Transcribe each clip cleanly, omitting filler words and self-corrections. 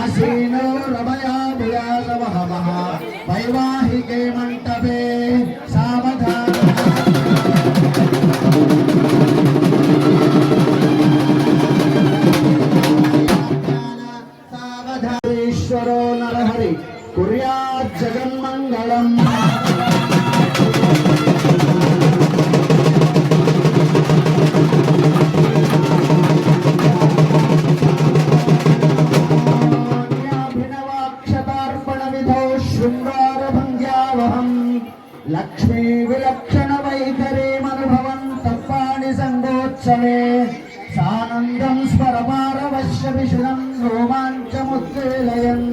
आसीनो रमयाभियासवहवः वैवाहिके मण्डपे सावधान सावधानेश्वरो नरहरि कुर्यात् जगन्मङ्गलम् लक्ष्मी विलक्षण वैखरी मनुभवन् तप्पाणि संगोत्सवे सानन्दं स्मरपारवश्य विशुनं रोमाञ्चमुद्वेलयन्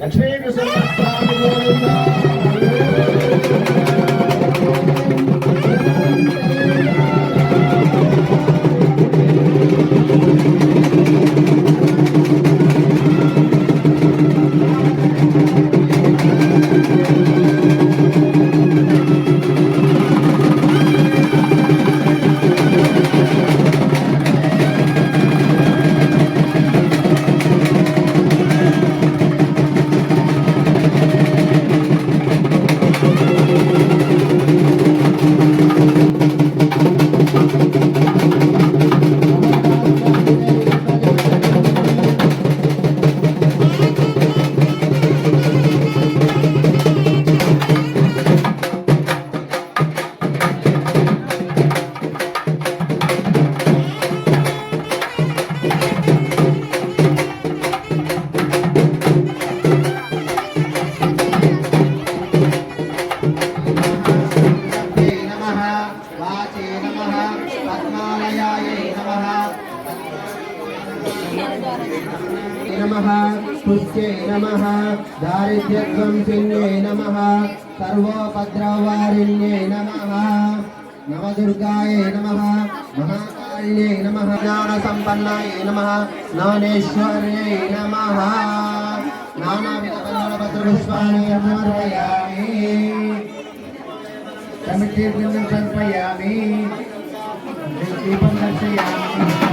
लक्ष्मी नमः पुष्ये नमः दारिद्र्यध्वंसिन्ये नमः सर्वोपद्रववारिण्ये नमः नवदुर्गाये नमः महाकाल्ये नमः ज्ञानसम्पन्नाय नमः ज्ञानेश्वर्यै नमः नानाविधपत्रपुष्पाणि समर्पयामि समितिर्गन्धं समर्पयामि दीपं दर्शयामि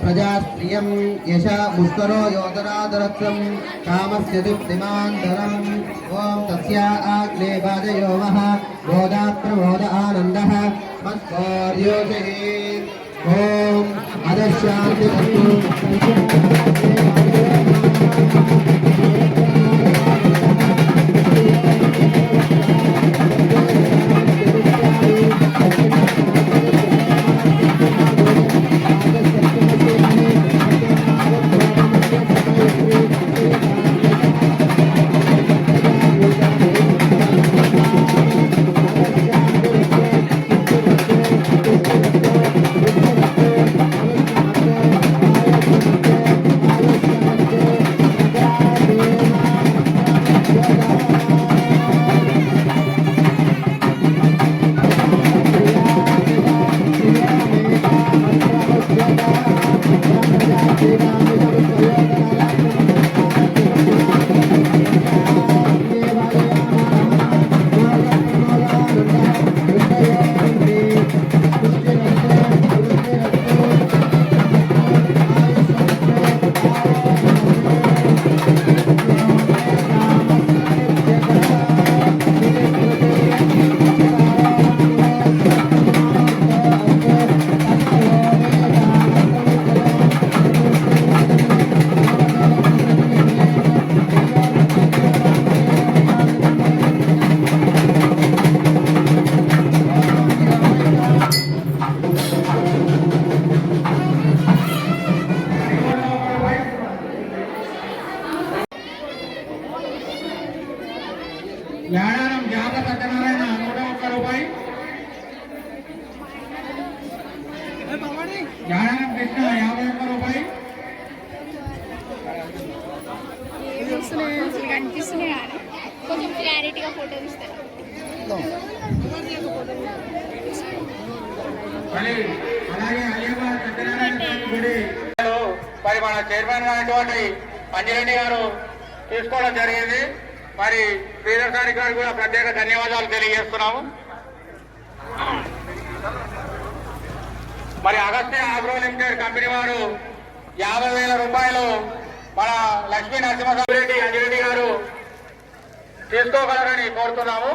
प्रजास्त्रियं यश मुष्करो योधराधरत्वं कामस्य दीप्तिमान्तरम् ॐ तस्या आग्ने वाजयो मः बोधा प्रबोध आनन्दः मत्कोर्योषे ॐ अदशान्तिरस्तु యాడారం జాత సత్యనారాయణ 101 రూపాయి. యాడారం కృష్ణ 51 రూపాయి. కనిపిస్తున్నాయి కానీ కొంచెం క్లారిటీగా ఫోటో తీస్తారు. అలాగే అలియాబాద్ సత్యనారాయణ గుడి మరి మన చైర్మన్ అయినటువంటి అంజిరెడ్డి గారు తీసుకోవడం జరిగింది. మరి శ్రీధర్ గారు కూడా ప్రత్యేక ధన్యవాదాలు తెలియజేస్తున్నాము. మరి అగస్త్య ఆగ్రో లిమిటెడ్ కంపెనీ వారు 50,000 రూపాయలు మన లక్ష్మీ నరసింహరెడ్డి అంజిరెడ్డి గారు తీసుకోగలరని కోరుతున్నాము.